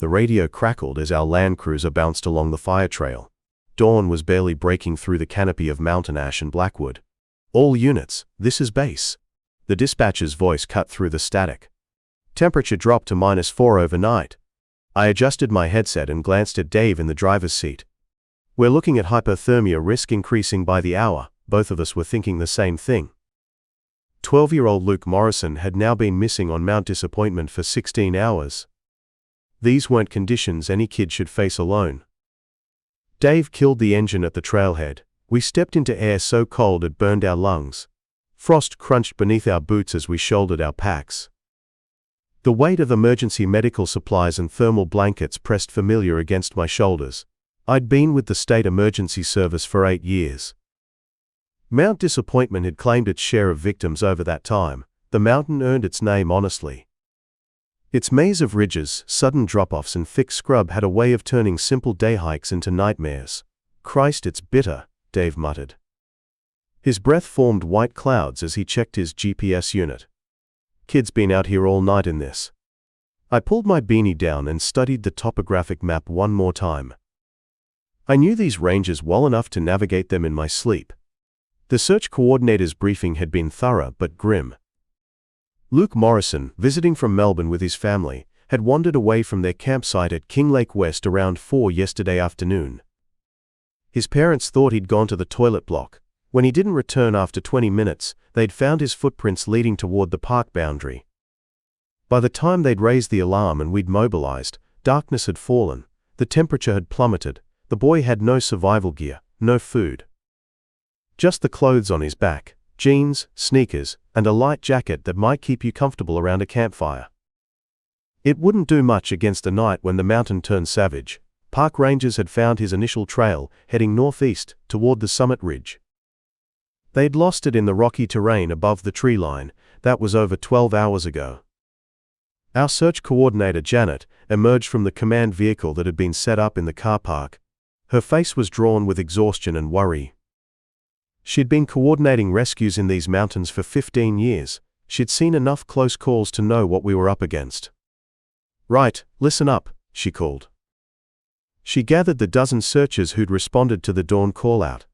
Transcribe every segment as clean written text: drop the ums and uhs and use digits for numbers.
The radio crackled as our land cruiser bounced along the fire trail. Dawn was barely breaking through the canopy of mountain ash and blackwood. "All units, this is base." The dispatcher's voice cut through the static. "Temperature dropped to -4 overnight." I adjusted my headset and glanced at Dave in the driver's seat. "We're looking at hypothermia risk increasing by the hour." Both of us were thinking the same thing. 12-year-old Luke Morrison had now been missing on Mount Disappointment for 16 hours. These weren't conditions any kid should face alone. Dave killed the engine at the trailhead. We stepped into air so cold it burned our lungs. Frost crunched beneath our boots as we shouldered our packs. The weight of emergency medical supplies and thermal blankets pressed familiar against my shoulders. I'd been with the state emergency service for 8 years. Mount Disappointment had claimed its share of victims over that time. The mountain earned its name honestly. Its maze of ridges, sudden drop-offs and thick scrub had a way of turning simple day hikes into nightmares. "Christ, it's bitter," Dave muttered. His breath formed white clouds as he checked his GPS unit. "Kid's been out here all night in this." I pulled my beanie down and studied the topographic map one more time. I knew these ranges well enough to navigate them in my sleep. The search coordinator's briefing had been thorough but grim. Luke Morrison, visiting from Melbourne with his family, had wandered away from their campsite at King Lake West around 4 yesterday afternoon. His parents thought he'd gone to the toilet block. When he didn't return after 20 minutes, they'd found his footprints leading toward the park boundary. By the time they'd raised the alarm and we'd mobilized, darkness had fallen, the temperature had plummeted, the boy had no survival gear, no food. Just the clothes on his back, jeans, sneakers, and a light jacket that might keep you comfortable around a campfire. It wouldn't do much against a night when the mountain turned savage. Park rangers had found his initial trail, heading northeast, toward the summit ridge. They'd lost it in the rocky terrain above the tree line. That was over 12 hours ago. Our search coordinator, Janet, emerged from the command vehicle that had been set up in the car park. Her face was drawn with exhaustion and worry. She'd been coordinating rescues in these mountains for 15 years. She'd seen enough close calls to know what we were up against. "Right, listen up," she called. She gathered the dozen searchers who'd responded to the dawn call-out.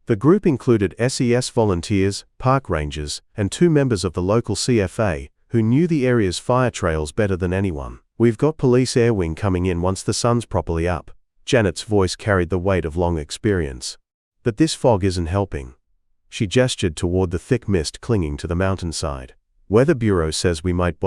The group included SES volunteers, park rangers, and 2 members of the local CFA, who knew the area's fire trails better than anyone. "We've got police air wing coming in once the sun's properly up." Janet's voice carried the weight of long experience. "But this fog isn't helping." She gestured toward the thick mist clinging to the mountainside. "Weather Bureau says we might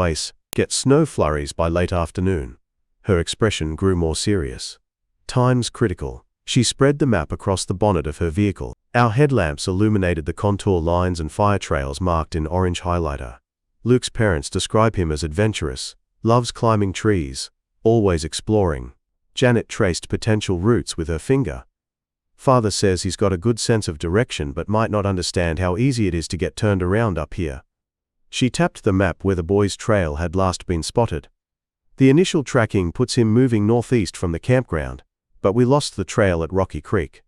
get snow flurries by late afternoon." Her expression grew more serious. "Time's critical." She spread the map across the bonnet of her vehicle. Our headlamps illuminated the contour lines and fire trails marked in orange highlighter. Luke's parents describe him as adventurous, loves climbing trees, always exploring. Janet traced potential routes with her finger. "Father says he's got a good sense of direction but might not understand how easy it is to get turned around up here." She tapped the map where the boy's trail had last been spotted. "The initial tracking puts him moving northeast from the campground, but we lost the trail at Rocky Creek."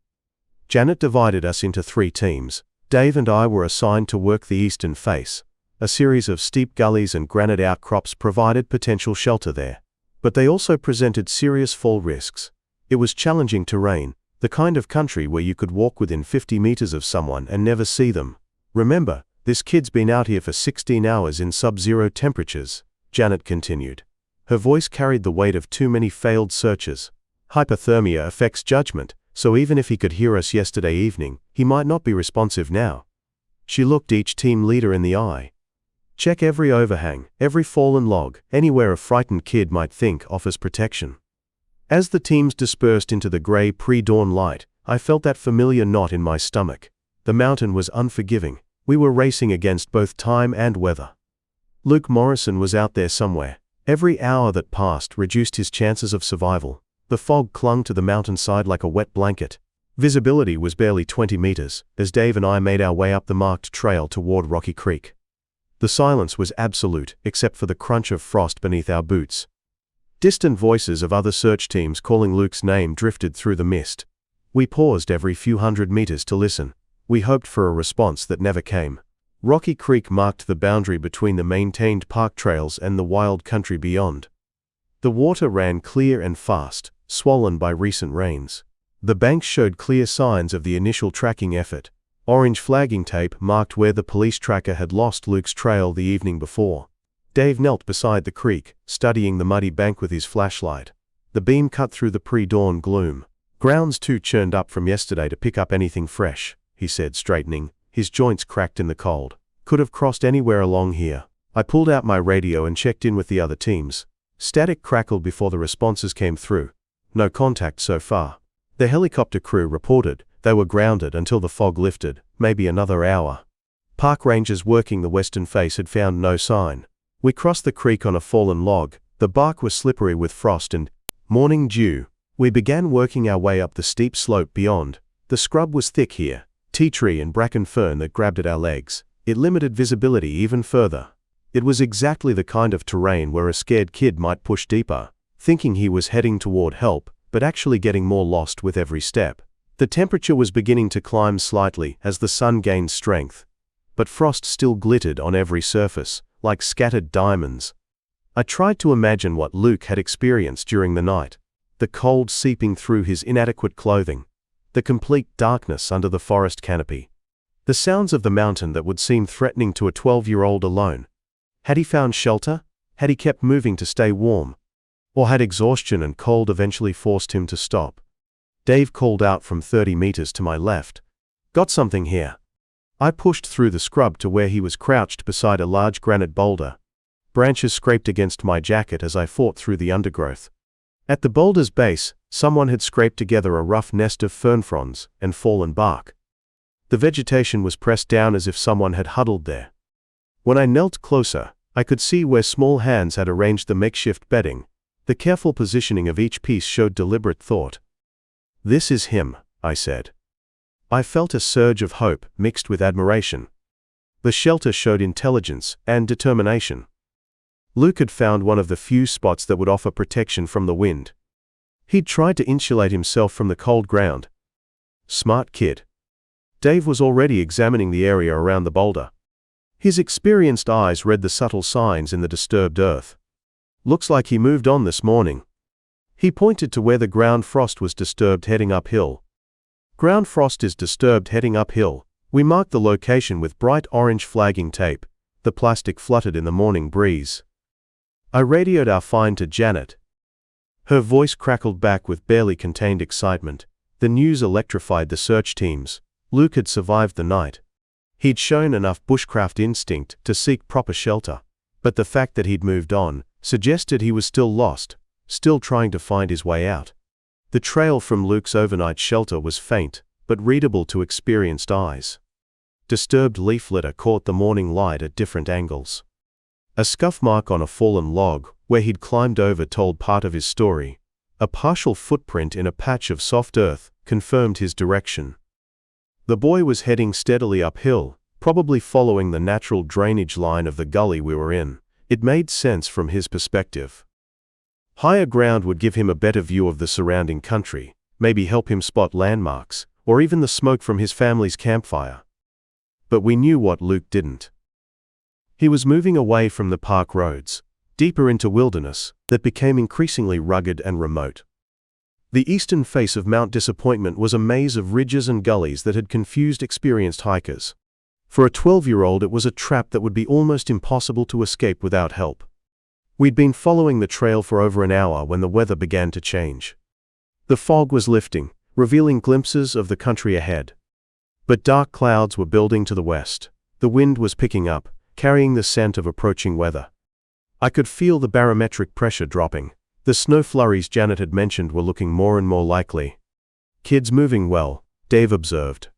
Janet divided us into 3 teams. Dave and I were assigned to work the eastern face. A series of steep gullies and granite outcrops provided potential shelter there. But they also presented serious fall risks. It was challenging terrain, the kind of country where you could walk within 50 meters of someone and never see them. "Remember, this kid's been out here for 16 hours in sub-zero temperatures," Janet continued. Her voice carried the weight of too many failed searches. "Hypothermia affects judgment, so even if he could hear us yesterday evening, he might not be responsive now." She looked each team leader in the eye. "Check every overhang, every fallen log, anywhere a frightened kid might think offers protection." As the teams dispersed into the gray pre-dawn light, I felt that familiar knot in my stomach. The mountain was unforgiving. We were racing against both time and weather. Luke Morrison was out there somewhere. Every hour that passed reduced his chances of survival. The fog clung to the mountainside like a wet blanket. Visibility was barely 20 meters, as Dave and I made our way up the marked trail toward Rocky Creek. The silence was absolute, except for the crunch of frost beneath our boots. Distant voices of other search teams calling Luke's name drifted through the mist. We paused every few hundred meters to listen. We hoped for a response that never came. Rocky Creek marked the boundary between the maintained park trails and the wild country beyond. The water ran clear and fast, swollen by recent rains. The banks showed clear signs of the initial tracking effort. Orange flagging tape marked where the police tracker had lost Luke's trail the evening before. Dave knelt beside the creek, studying the muddy bank with his flashlight. The beam cut through the pre-dawn gloom. "Ground's too churned up from yesterday to pick up anything fresh," he said, straightening. His joints cracked in the cold. "Could have crossed anywhere along here." I pulled out my radio and checked in with the other teams. Static crackled before the responses came through. "No contact so far." The helicopter crew reported they were grounded until the fog lifted, maybe another hour. Park rangers working the western face had found no sign. We crossed the creek on a fallen log. The bark was slippery with frost and morning dew. We began working our way up the steep slope beyond. The scrub was thick here, tea tree and bracken fern that grabbed at our legs. It limited visibility even further. It was exactly the kind of terrain where a scared kid might push deeper, thinking he was heading toward help, but actually getting more lost with every step. The temperature was beginning to climb slightly as the sun gained strength, but frost still glittered on every surface, like scattered diamonds. I tried to imagine what Luke had experienced during the night, the cold seeping through his inadequate clothing, the complete darkness under the forest canopy, the sounds of the mountain that would seem threatening to a 12-year-old alone. Had he found shelter? Had he kept moving to stay warm? Or had exhaustion and cold eventually forced him to stop? Dave called out from 30 meters to my left. "Got something here." I pushed through the scrub to where he was crouched beside a large granite boulder. Branches scraped against my jacket as I fought through the undergrowth. At the boulder's base, someone had scraped together a rough nest of fern fronds and fallen bark. The vegetation was pressed down as if someone had huddled there. When I knelt closer, I could see where small hands had arranged the makeshift bedding. The careful positioning of each piece showed deliberate thought. "This is him," I said. I felt a surge of hope mixed with admiration. The shelter showed intelligence and determination. Luke had found one of the few spots that would offer protection from the wind. He'd tried to insulate himself from the cold ground. Smart kid. Dave was already examining the area around the boulder. His experienced eyes read the subtle signs in the disturbed earth. "Looks like he moved on this morning." He pointed to where the ground frost was disturbed heading uphill. "Ground frost is disturbed heading uphill." We marked the location with bright orange flagging tape. The plastic fluttered in the morning breeze. I radioed our find to Janet. Her voice crackled back with barely contained excitement. The news electrified the search teams. Luke had survived the night. He'd shown enough bushcraft instinct to seek proper shelter. But the fact that he'd moved on suggested he was still lost, still trying to find his way out. The trail from Luke's overnight shelter was faint, but readable to experienced eyes. Disturbed leaf litter caught the morning light at different angles. A scuff mark on a fallen log, where he'd climbed over, told part of his story. A partial footprint in a patch of soft earth confirmed his direction. The boy was heading steadily uphill, probably following the natural drainage line of the gully we were in. It made sense from his perspective. Higher ground would give him a better view of the surrounding country, maybe help him spot landmarks, or even the smoke from his family's campfire. But we knew what Luke didn't. He was moving away from the park roads, deeper into wilderness that became increasingly rugged and remote. The eastern face of Mount Disappointment was a maze of ridges and gullies that had confused experienced hikers. For a 12-year-old, it was a trap that would be almost impossible to escape without help. We'd been following the trail for over an hour when the weather began to change. The fog was lifting, revealing glimpses of the country ahead. But dark clouds were building to the west. The wind was picking up, carrying the scent of approaching weather. I could feel the barometric pressure dropping. The snow flurries Janet had mentioned were looking more and more likely. "Kids moving well," Dave observed.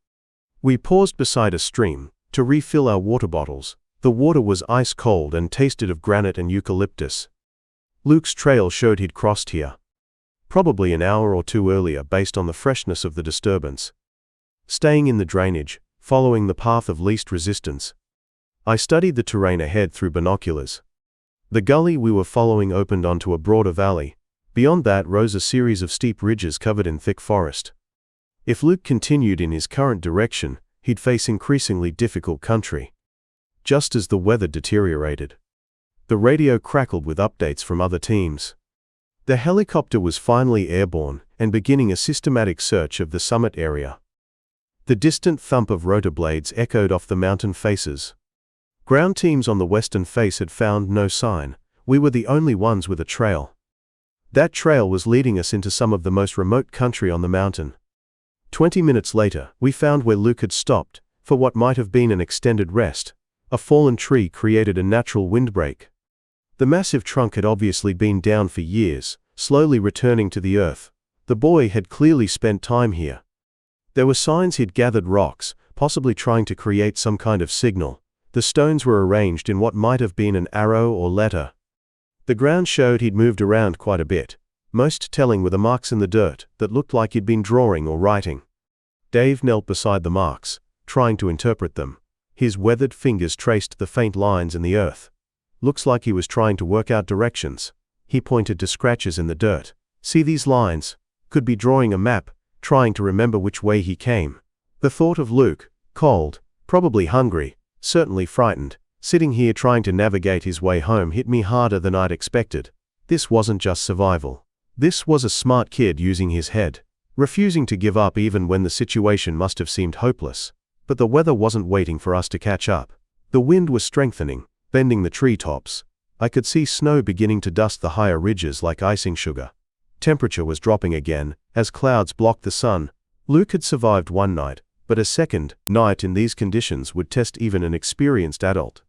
We paused beside a stream to refill our water bottles. The water was ice cold and tasted of granite and eucalyptus. Luke's trail showed he'd crossed here. Probably an hour or two earlier based on the freshness of the disturbance. Staying in the drainage, following the path of least resistance. I studied the terrain ahead through binoculars. The gully we were following opened onto a broader valley. Beyond that rose a series of steep ridges covered in thick forest. If Luke continued in his current direction, he'd face increasingly difficult country. Just as the weather deteriorated, the radio crackled with updates from other teams. The helicopter was finally airborne and beginning a systematic search of the summit area. The distant thump of rotor blades echoed off the mountain faces. Ground teams on the western face had found no sign. We were the only ones with a trail. That trail was leading us into some of the most remote country on the mountain. 20 minutes later, we found where Luke had stopped, for what might have been an extended rest. A fallen tree created a natural windbreak. The massive trunk had obviously been down for years, slowly returning to the earth. The boy had clearly spent time here. There were signs he'd gathered rocks, possibly trying to create some kind of signal. The stones were arranged in what might have been an arrow or letter. The ground showed he'd moved around quite a bit. Most telling were the marks in the dirt that looked like he'd been drawing or writing. Dave knelt beside the marks, trying to interpret them. His weathered fingers traced the faint lines in the earth. Looks like he was trying to work out directions. He pointed to scratches in the dirt. See these lines? Could be drawing a map, trying to remember which way he came. The thought of Luke, cold, probably hungry, certainly frightened, sitting here trying to navigate his way home hit me harder than I'd expected. This wasn't just survival. This was a smart kid using his head, refusing to give up even when the situation must have seemed hopeless. But the weather wasn't waiting for us to catch up. The wind was strengthening, bending the treetops. I could see snow beginning to dust the higher ridges like icing sugar. Temperature was dropping again, as clouds blocked the sun. Luke had survived one night, but a second night in these conditions would test even an experienced adult.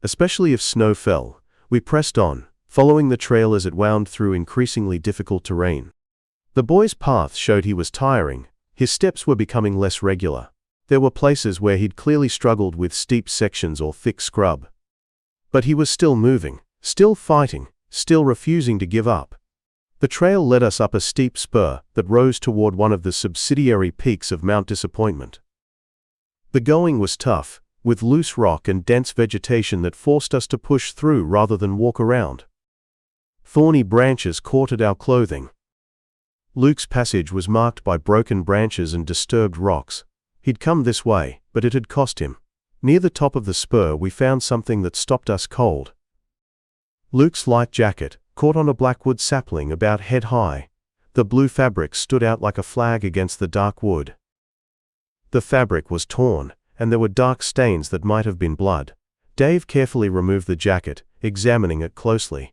Especially if snow fell. We pressed on, following the trail as it wound through increasingly difficult terrain. The boy's path showed he was tiring. His steps were becoming less regular. There were places where he'd clearly struggled with steep sections or thick scrub. But he was still moving, still fighting, still refusing to give up. The trail led us up a steep spur that rose toward one of the subsidiary peaks of Mount Disappointment. The going was tough, with loose rock and dense vegetation that forced us to push through rather than walk around. Thorny branches caught at our clothing. Luke's passage was marked by broken branches and disturbed rocks. He'd come this way, but it had cost him. Near the top of the spur we found something that stopped us cold. Luke's light jacket, caught on a blackwood sapling about head high. The blue fabric stood out like a flag against the dark wood. The fabric was torn, and there were dark stains that might have been blood. Dave carefully removed the jacket, examining it closely.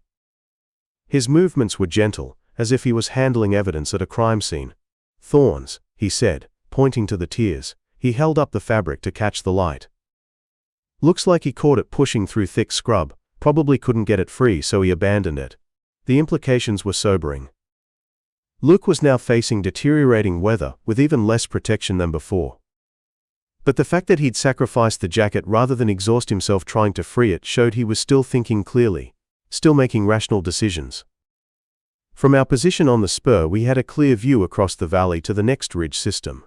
His movements were gentle, as if he was handling evidence at a crime scene. "Thorns," he said, pointing to the tears. He held up the fabric to catch the light. "Looks like he caught it pushing through thick scrub, probably couldn't get it free so he abandoned it." The implications were sobering. Luke was now facing deteriorating weather with even less protection than before. But the fact that he'd sacrificed the jacket rather than exhaust himself trying to free it showed he was still thinking clearly, still making rational decisions. From our position on the spur we had a clear view across the valley to the next ridge system.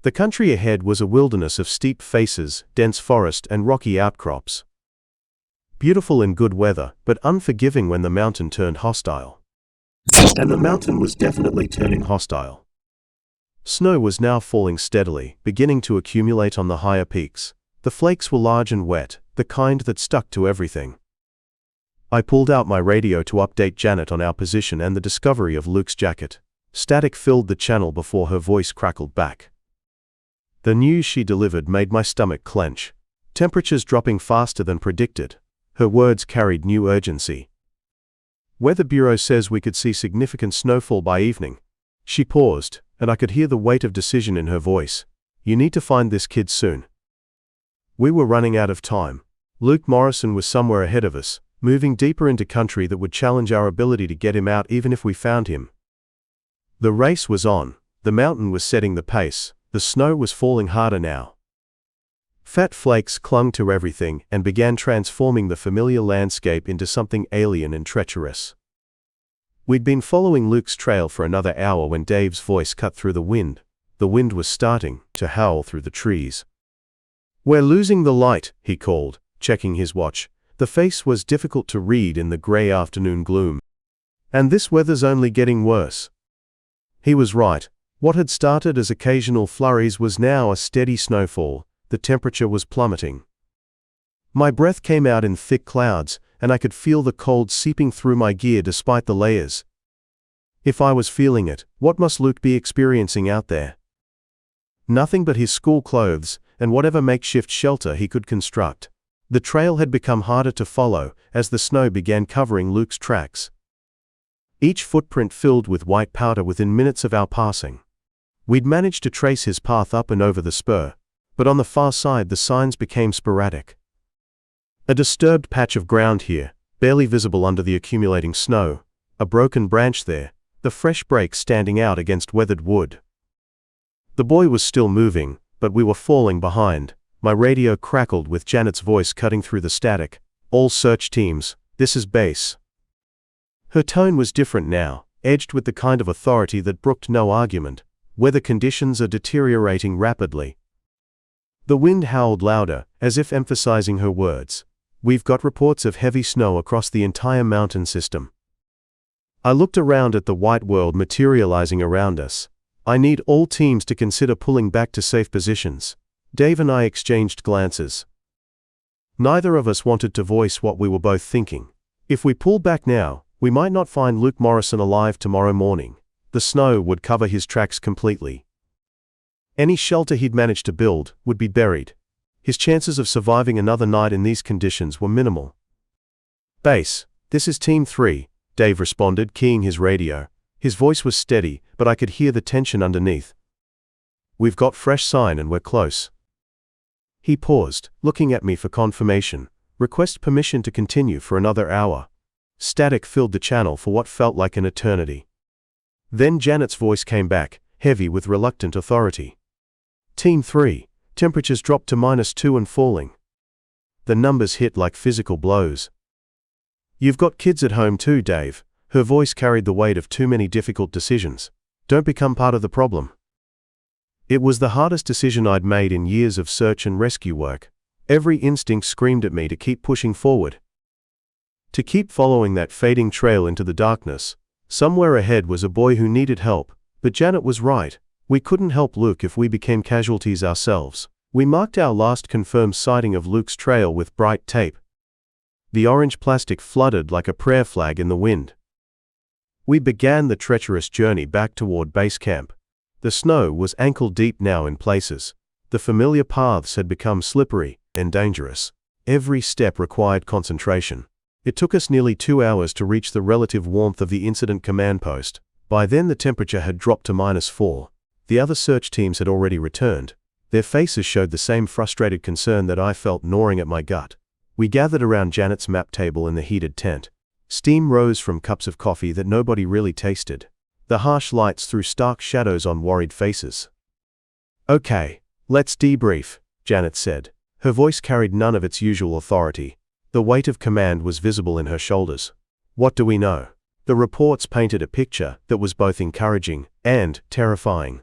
The country ahead was a wilderness of steep faces, dense forest and rocky outcrops. Beautiful in good weather, but unforgiving when the mountain turned hostile. And the mountain was definitely turning hostile. Snow was now falling steadily, beginning to accumulate on the higher peaks. The flakes were large and wet, the kind that stuck to everything. I pulled out my radio to update Janet on our position and the discovery of Luke's jacket. Static filled the channel before her voice crackled back. The news she delivered made my stomach clench. Temperatures dropping faster than predicted. Her words carried new urgency. "Weather Bureau says we could see significant snowfall by evening." She paused, and I could hear the weight of decision in her voice. "You need to find this kid soon." We were running out of time. Luke Morrison was somewhere ahead of us, moving deeper into country that would challenge our ability to get him out even if we found him. The race was on. The mountain was setting the pace. The snow was falling harder now. Fat flakes clung to everything and began transforming the familiar landscape into something alien and treacherous. We'd been following Luke's trail for another hour when Dave's voice cut through the wind. The wind was starting to howl through the trees. "We're losing the light," he called, checking his watch. The face was difficult to read in the gray afternoon gloom. "And this weather's only getting worse." He was right. What had started as occasional flurries was now a steady snowfall. The temperature was plummeting. My breath came out in thick clouds, and I could feel the cold seeping through my gear despite the layers. If I was feeling it, what must Luke be experiencing out there? Nothing but his school clothes, and whatever makeshift shelter he could construct. The trail had become harder to follow, as the snow began covering Luke's tracks. Each footprint filled with white powder within minutes of our passing. We'd managed to trace his path up and over the spur, but on the far side the signs became sporadic. A disturbed patch of ground here, barely visible under the accumulating snow, a broken branch there, the fresh break standing out against weathered wood. The boy was still moving, but we were falling behind. My radio crackled with Janet's voice cutting through the static. "All search teams, this is base." Her tone was different now, edged with the kind of authority that brooked no argument. "Weather conditions are deteriorating rapidly." The wind howled louder, as if emphasizing her words. "We've got reports of heavy snow across the entire mountain system." I looked around at the white world materializing around us. "I need all teams to consider pulling back to safe positions." Dave and I exchanged glances. Neither of us wanted to voice what we were both thinking. If we pulled back now, we might not find Luke Morrison alive tomorrow morning. The snow would cover his tracks completely. Any shelter he'd managed to build would be buried. His chances of surviving another night in these conditions were minimal. "Base, this is Team 3, Dave responded, keying his radio. His voice was steady, but I could hear the tension underneath. "We've got fresh sign and we're close." He paused, looking at me for confirmation. "Request permission to continue for another hour." Static filled the channel for what felt like an eternity. Then Janet's voice came back, heavy with reluctant authority. "Team 3, temperatures dropped to -2 and falling." The numbers hit like physical blows. "You've got kids at home too, Dave." Her voice carried the weight of too many difficult decisions. "Don't become part of the problem." It was the hardest decision I'd made in years of search and rescue work. Every instinct screamed at me to keep pushing forward. To keep following that fading trail into the darkness. Somewhere ahead was a boy who needed help, but Janet was right. We couldn't help Luke if we became casualties ourselves. We marked our last confirmed sighting of Luke's trail with bright tape. The orange plastic fluttered like a prayer flag in the wind. We began the treacherous journey back toward base camp. The snow was ankle-deep now in places. The familiar paths had become slippery and dangerous. Every step required concentration. It took us nearly 2 hours to reach the relative warmth of the incident command post. By then the temperature had dropped to -4. The other search teams had already returned. Their faces showed the same frustrated concern that I felt gnawing at my gut. We gathered around Janet's map table in the heated tent. Steam rose from cups of coffee that nobody really tasted. The harsh lights threw stark shadows on worried faces. "Okay, let's debrief," Janet said. Her voice carried none of its usual authority. The weight of command was visible in her shoulders. "What do we know?" The reports painted a picture that was both encouraging and terrifying.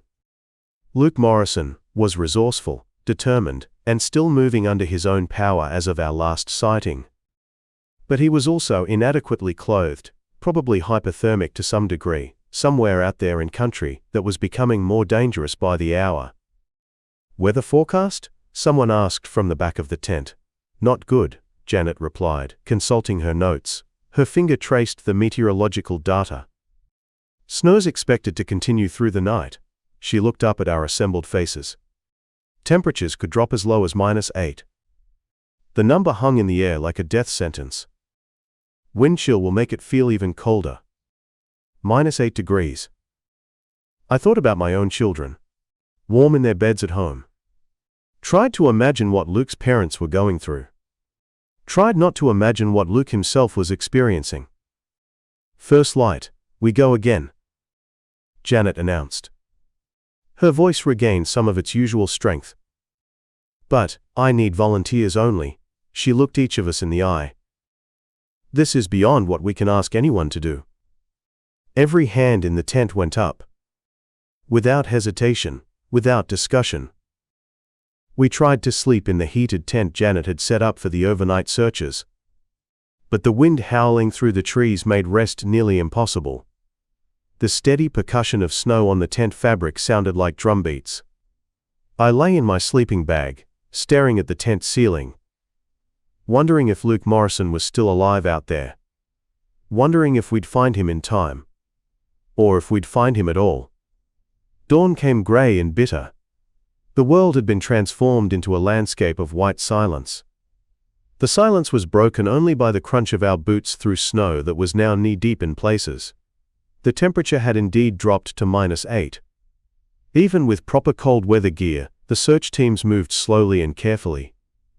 Luke Morrison was resourceful, determined, and still moving under his own power as of our last sighting. But he was also inadequately clothed, probably hypothermic to some degree, somewhere out there in country that was becoming more dangerous by the hour. "Weather forecast?" someone asked from the back of the tent. "Not good," Janet replied, consulting her notes. Her finger traced the meteorological data. "Snow's expected to continue through the night." She looked up at our assembled faces. "Temperatures could drop as low as -8. The number hung in the air like a death sentence. "Wind chill will make it feel even colder. -8 degrees. I thought about my own children. Warm in their beds at home. Tried to imagine what Luke's parents were going through. Tried not to imagine what Luke himself was experiencing. "First light, we go again," Janet announced. Her voice regained some of its usual strength. "But, I need volunteers only." She looked each of us in the eye. "This is beyond what we can ask anyone to do." Every hand in the tent went up. Without hesitation, without discussion. We tried to sleep in the heated tent Janet had set up for the overnight searchers. But the wind howling through the trees made rest nearly impossible. The steady percussion of snow on the tent fabric sounded like drumbeats. I lay in my sleeping bag, staring at the tent ceiling, wondering if Luke Morrison was still alive out there. Wondering if we'd find him in time. or if we'd find him at all. Dawn came gray and bitter. The world had been transformed into a landscape of white silence. The silence was broken only by the crunch of our boots through snow that was now knee-deep in places. The temperature had indeed dropped to -8. Even with proper cold weather gear, the search teams moved slowly and carefully.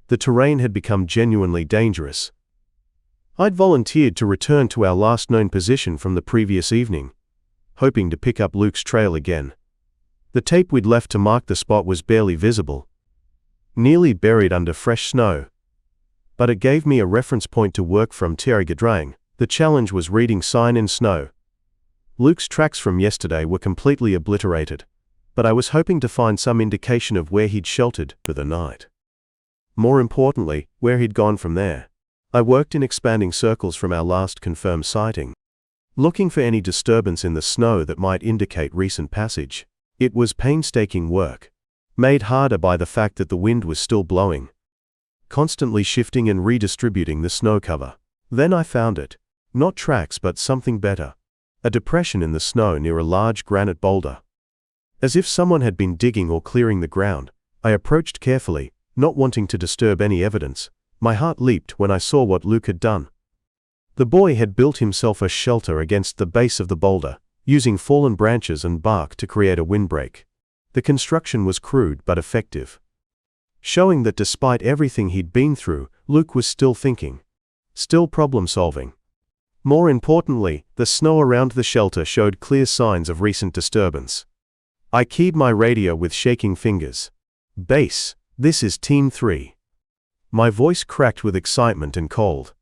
The terrain had become genuinely dangerous. I'd volunteered to return to our last known position from the previous evening, hoping to pick up Luke's trail again. The tape we'd left to mark the spot was barely visible, nearly buried under fresh snow. But it gave me a reference point to work from. The challenge was reading sign in snow. Luke's tracks from yesterday were completely obliterated, but I was hoping to find some indication of where he'd sheltered for the night. More importantly, where he'd gone from there. I worked in expanding circles from our last confirmed sighting, looking for any disturbance in the snow that might indicate recent passage. It was painstaking work, made harder by the fact that the wind was still blowing, constantly shifting and redistributing the snow cover. Then I found it. Not tracks but something better. A depression in the snow near a large granite boulder. As if someone had been digging or clearing the ground, I approached carefully, not wanting to disturb any evidence. My heart leaped when I saw what Luke had done. The boy had built himself a shelter against the base of the boulder, using fallen branches and bark to create a windbreak. The construction was crude but effective, showing that despite everything he'd been through, Luke was still thinking, still problem-solving. More importantly, the snow around the shelter showed clear signs of recent disturbance. I keyed my radio with shaking fingers. "Base, this is Team 3. My voice cracked with excitement and cold.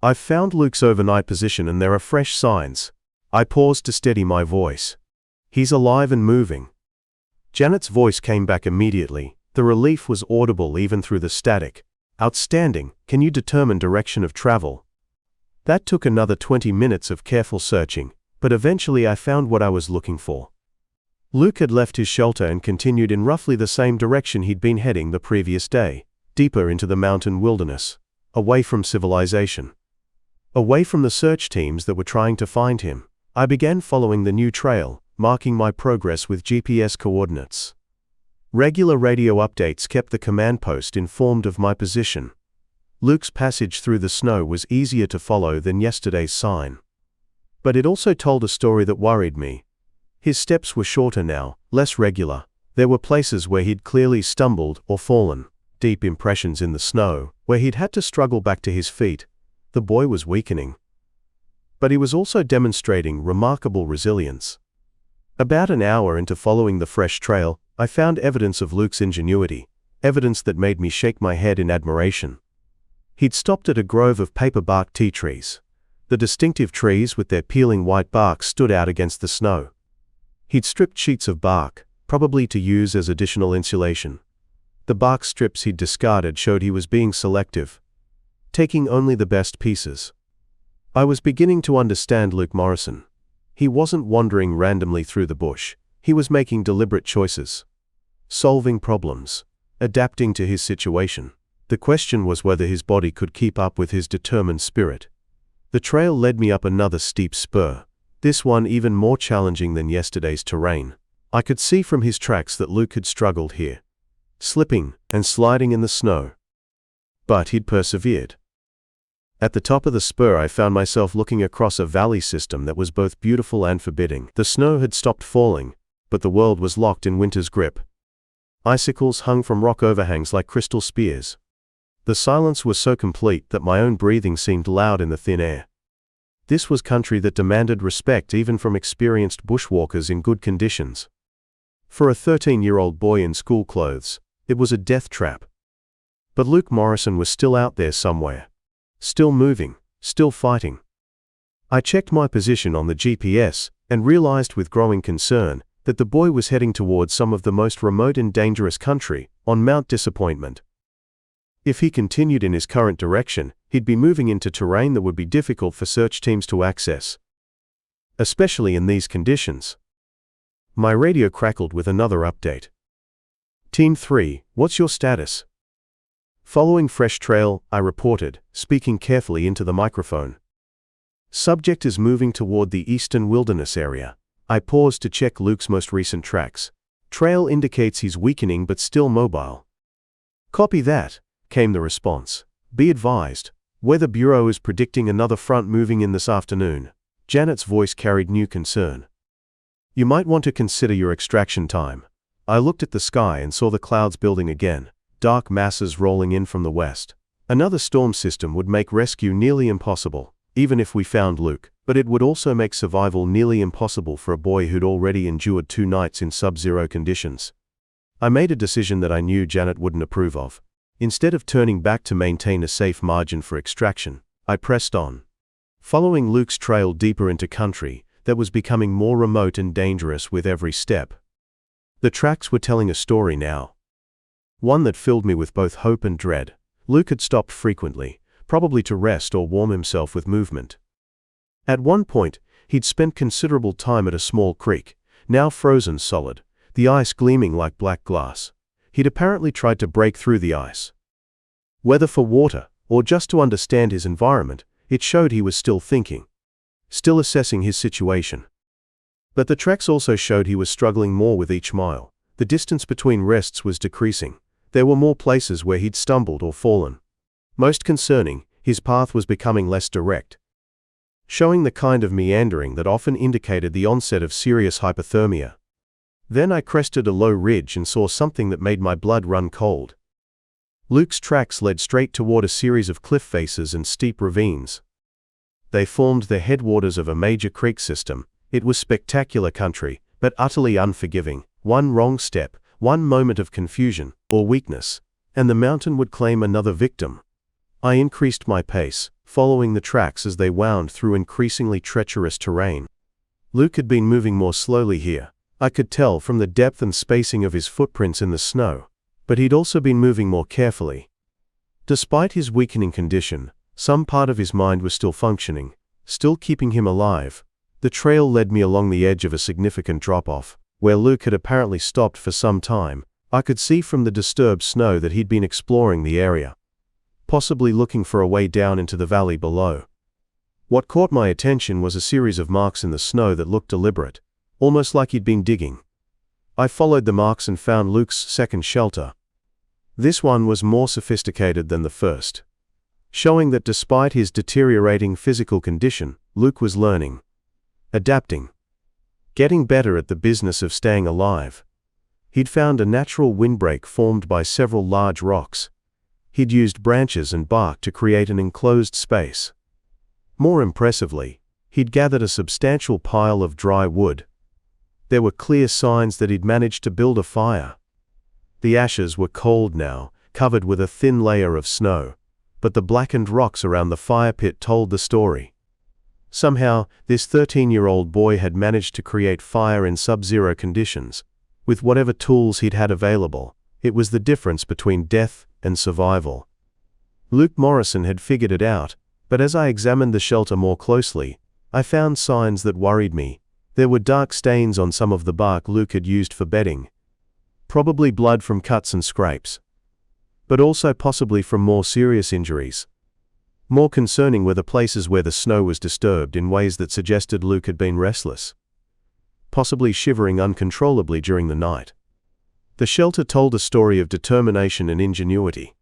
"I've found Luke's overnight position and there are fresh signs." I paused to steady my voice. "He's alive and moving." Janet's voice came back immediately. The relief was audible even through the static. "Outstanding. Can you determine direction of travel?" That took another 20 minutes of careful searching, but eventually I found what I was looking for. Luke had left his shelter and continued in roughly the same direction he'd been heading the previous day, deeper into the mountain wilderness, away from civilization, away from the search teams that were trying to find him. I began following the new trail, marking my progress with GPS coordinates. Regular radio updates kept the command post informed of my position. Luke's passage through the snow was easier to follow than yesterday's sign. But it also told a story that worried me. His steps were shorter now, less regular. There were places where he'd clearly stumbled or fallen, deep impressions in the snow, where he'd had to struggle back to his feet. The boy was weakening. But he was also demonstrating remarkable resilience. About an hour into following the fresh trail, I found evidence of Luke's ingenuity, evidence that made me shake my head in admiration. He'd stopped at a grove of paperbark tea trees. The distinctive trees with their peeling white bark stood out against the snow. He'd stripped sheets of bark, probably to use as additional insulation. The bark strips he'd discarded showed he was being selective, taking only the best pieces. I was beginning to understand Luke Morrison. He wasn't wandering randomly through the bush. He was making deliberate choices, solving problems, adapting to his situation. The question was whether his body could keep up with his determined spirit. The trail led me up another steep spur, this one even more challenging than yesterday's terrain. I could see from his tracks that Luke had struggled here, slipping and sliding in the snow. But he'd persevered. At the top of the spur I found myself looking across a valley system that was both beautiful and forbidding. The snow had stopped falling, but the world was locked in winter's grip. Icicles hung from rock overhangs like crystal spears. The silence was so complete that my own breathing seemed loud in the thin air. This was country that demanded respect even from experienced bushwalkers in good conditions. For a 13-year-old boy in school clothes, it was a death trap. But Luke Morrison was still out there somewhere. Still moving, still fighting. I checked my position on the GPS and realized with growing concern that the boy was heading towards some of the most remote and dangerous country, on Mount Disappointment. If he continued in his current direction, he'd be moving into terrain that would be difficult for search teams to access, especially in these conditions. My radio crackled with another update. Team 3, what's your status? Following fresh trail, I reported, speaking carefully into the microphone. Subject is moving toward the eastern wilderness area. I paused to check Luke's most recent tracks. Trail indicates he's weakening but still mobile. Copy that, came the response. Be advised, Weather Bureau is predicting another front moving in this afternoon. Janet's voice carried new concern. You might want to consider your extraction time. I looked at the sky and saw the clouds building again, dark masses rolling in from the west. Another storm system would make rescue nearly impossible, even if we found Luke, but it would also make survival nearly impossible for a boy who'd already endured 2 nights in sub-zero conditions. I made a decision that I knew Janet wouldn't approve of. Instead of turning back to maintain a safe margin for extraction, I pressed on. Following Luke's trail deeper into country that was becoming more remote and dangerous with every step. The tracks were telling a story now. One that filled me with both hope and dread. Luke had stopped frequently, probably to rest or warm himself with movement. At one point, he'd spent considerable time at a small creek, now frozen solid, the ice gleaming like black glass. He'd apparently tried to break through the ice. Whether for water, or just to understand his environment, it showed he was still thinking, still assessing his situation. But the tracks also showed he was struggling more with each mile. The distance between rests was decreasing. There were more places where he'd stumbled or fallen. Most concerning, his path was becoming less direct, showing the kind of meandering that often indicated the onset of serious hypothermia. Then I crested a low ridge and saw something that made my blood run cold. Luke's tracks led straight toward a series of cliff faces and steep ravines. They formed the headwaters of a major creek system. It was spectacular country, but utterly unforgiving. One wrong step, one moment of confusion or weakness, and the mountain would claim another victim. I increased my pace, following the tracks as they wound through increasingly treacherous terrain. Luke had been moving more slowly here. I could tell from the depth and spacing of his footprints in the snow, but he'd also been moving more carefully. Despite his weakening condition, some part of his mind was still functioning, still keeping him alive. The trail led me along the edge of a significant drop-off, where Luke had apparently stopped for some time. I could see from the disturbed snow that he'd been exploring the area, possibly looking for a way down into the valley below. What caught my attention was a series of marks in the snow that looked deliberate, almost like he'd been digging. I followed the marks and found Luke's second shelter. This one was more sophisticated than the first, showing that despite his deteriorating physical condition, Luke was learning, adapting, getting better at the business of staying alive. He'd found a natural windbreak formed by several large rocks. He'd used branches and bark to create an enclosed space. More impressively, he'd gathered a substantial pile of dry wood. There were clear signs that he'd managed to build a fire. The ashes were cold now, covered with a thin layer of snow, but the blackened rocks around the fire pit told the story. Somehow, this 13-year-old boy had managed to create fire in sub-zero conditions. With whatever tools he'd had available, it was the difference between death and survival. Luke Morrison had figured it out, but as I examined the shelter more closely, I found signs that worried me. There were dark stains on some of the bark Luke had used for bedding. Probably blood from cuts and scrapes, but also possibly from more serious injuries. More concerning were the places where the snow was disturbed in ways that suggested Luke had been restless, possibly shivering uncontrollably during the night. The shelter told a story of determination and ingenuity,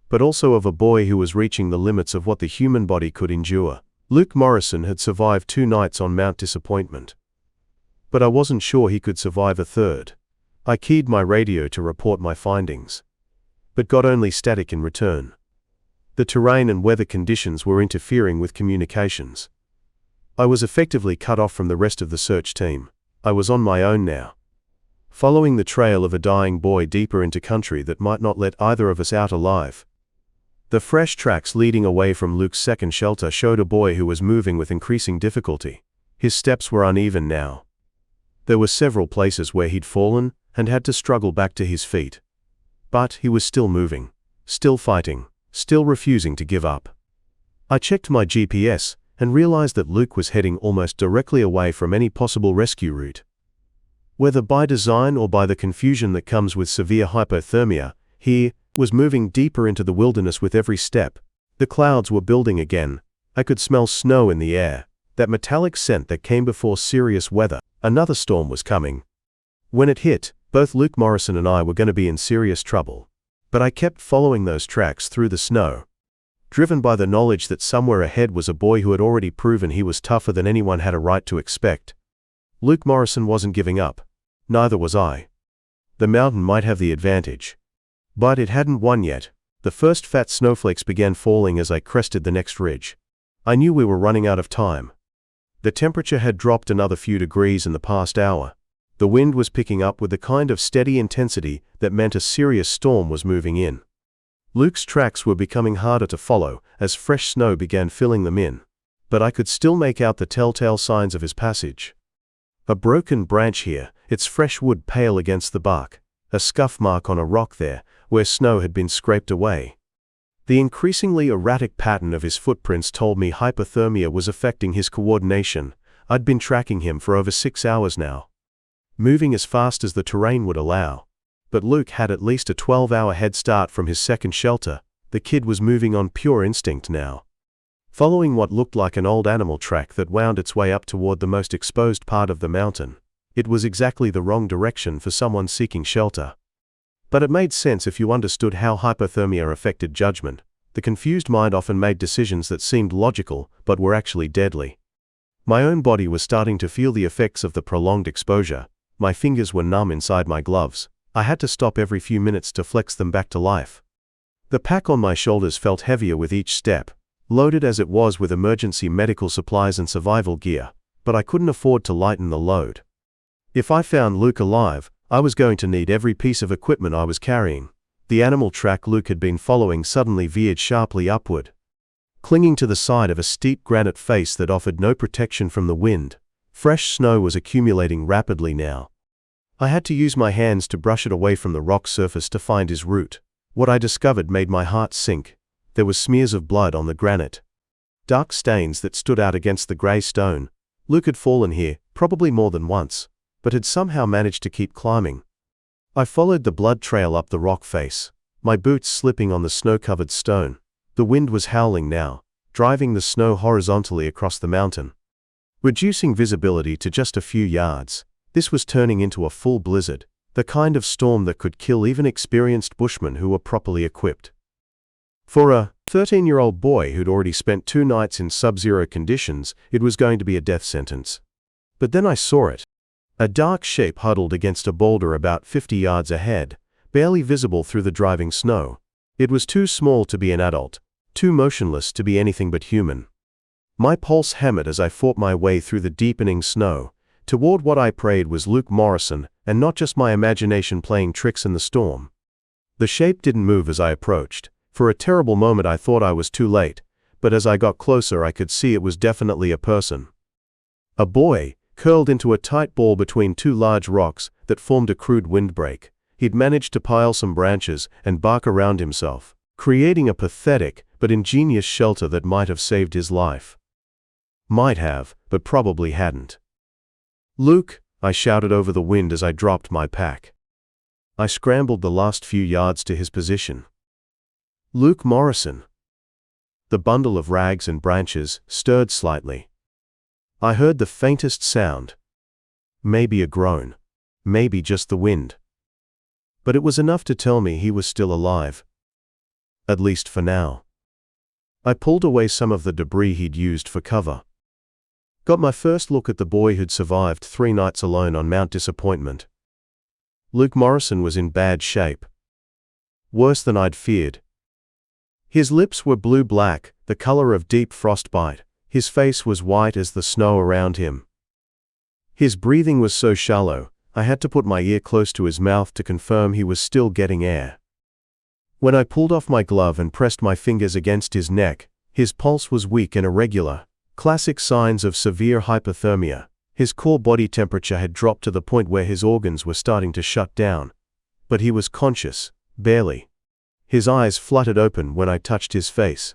but also of a boy who was reaching the limits of what the human body could endure. Luke Morrison had survived 2 nights on Mount Disappointment, but I wasn't sure he could survive a third. I keyed my radio to report my findings, but got only static in return. The terrain and weather conditions were interfering with communications. I was effectively cut off from the rest of the search team. I was on my own now, following the trail of a dying boy deeper into country that might not let either of us out alive. The fresh tracks leading away from Luke's second shelter showed a boy who was moving with increasing difficulty. His steps were uneven now. There were several places where he'd fallen and had to struggle back to his feet. But he was still moving, still fighting, still refusing to give up. I checked my GPS and realized that Luke was heading almost directly away from any possible rescue route. Whether by design or by the confusion that comes with severe hypothermia, he was moving deeper into the wilderness with every step. The clouds were building again. I could smell snow in the air, that metallic scent that came before serious weather. Another storm was coming. When it hit, both Luke Morrison and I were going to be in serious trouble. But I kept following those tracks through the snow, driven by the knowledge that somewhere ahead was a boy who had already proven he was tougher than anyone had a right to expect. Luke Morrison wasn't giving up. Neither was I. The mountain might have the advantage. But it hadn't won yet. The first fat snowflakes began falling as I crested the next ridge. I knew we were running out of time. The temperature had dropped another few degrees in the past hour. The wind was picking up with the kind of steady intensity that meant a serious storm was moving in. Luke's tracks were becoming harder to follow as fresh snow began filling them in, but I could still make out the telltale signs of his passage. A broken branch here, its fresh wood pale against the bark, a scuff mark on a rock there, where snow had been scraped away. The increasingly erratic pattern of his footprints told me hypothermia was affecting his coordination. I'd been tracking him for over 6 hours now, moving as fast as the terrain would allow. But Luke had at least a 12-hour head start from his second shelter. The kid was moving on pure instinct now, following what looked like an old animal track that wound its way up toward the most exposed part of the mountain. It was exactly the wrong direction for someone seeking shelter. But it made sense if you understood how hypothermia affected judgment. The confused mind often made decisions that seemed logical but were actually deadly. My own body was starting to feel the effects of the prolonged exposure. My fingers were numb inside my gloves. I had to stop every few minutes to flex them back to life. The pack on my shoulders felt heavier with each step, loaded as it was with emergency medical supplies and survival gear, but I couldn't afford to lighten the load. If I found Luke alive, I was going to need every piece of equipment I was carrying. The animal track Luke had been following suddenly veered sharply upward, clinging to the side of a steep granite face that offered no protection from the wind. Fresh snow was accumulating rapidly now. I had to use my hands to brush it away from the rock surface to find his route. What I discovered made my heart sink. There were smears of blood on the granite, dark stains that stood out against the gray stone. Luke had fallen here, probably more than once, but had somehow managed to keep climbing. I followed the blood trail up the rock face, my boots slipping on the snow-covered stone. The wind was howling now, driving the snow horizontally across the mountain, reducing visibility to just a few yards. This was turning into a full blizzard, the kind of storm that could kill even experienced bushmen who were properly equipped. For a 13-year-old boy who'd already spent 2 nights in sub-zero conditions, it was going to be a death sentence. But then I saw it. A dark shape huddled against a boulder about 50 yards ahead, barely visible through the driving snow. It was too small to be an adult, too motionless to be anything but human. My pulse hammered as I fought my way through the deepening snow, toward what I prayed was Luke Morrison, and not just my imagination playing tricks in the storm. The shape didn't move as I approached. For a terrible moment I thought I was too late, but as I got closer I could see it was definitely a person. A boy, curled into a tight ball between 2 large rocks that formed a crude windbreak. He'd managed to pile some branches and bark around himself, creating a pathetic but ingenious shelter that might have saved his life. Might have, but probably hadn't. "Luke!" I shouted over the wind as I dropped my pack. I scrambled the last few yards to his position. Luke Morrison. The bundle of rags and branches stirred slightly. I heard the faintest sound. Maybe a groan. Maybe just the wind. But it was enough to tell me he was still alive. At least for now. I pulled away some of the debris he'd used for cover. Got my first look at the boy who'd survived 3 nights alone on Mount Disappointment. Luke Morrison was in bad shape. Worse than I'd feared. His lips were blue-black, the color of deep frostbite. His face was white as the snow around him. His breathing was so shallow, I had to put my ear close to his mouth to confirm he was still getting air. When I pulled off my glove and pressed my fingers against his neck, his pulse was weak and irregular. Classic signs of severe hypothermia. His core body temperature had dropped to the point where his organs were starting to shut down. But he was conscious, barely. His eyes fluttered open when I touched his face.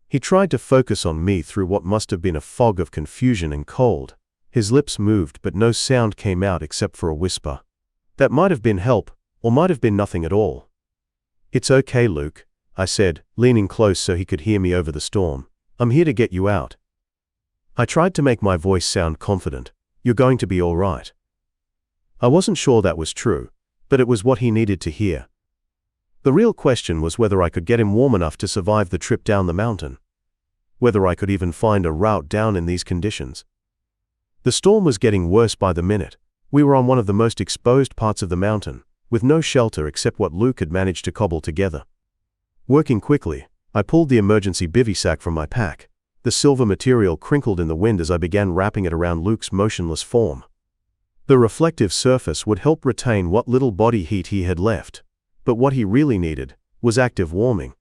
He tried to focus on me through what must have been a fog of confusion and cold. His lips moved but no sound came out except for a whisper. That might have been help, or might have been nothing at all. "It's okay, Luke," I said, leaning close so he could hear me over the storm. "I'm here to get you out." I tried to make my voice sound confident. "You're going to be all right." I wasn't sure that was true, but it was what he needed to hear. The real question was whether I could get him warm enough to survive the trip down the mountain. Whether I could even find a route down in these conditions. The storm was getting worse by the minute. We were on one of the most exposed parts of the mountain, with no shelter except what Luke had managed to cobble together. Working quickly, I pulled the emergency bivy sack from my pack. The silver material crinkled in the wind as I began wrapping it around Luke's motionless form. The reflective surface would help retain what little body heat he had left, but what he really needed was active warming.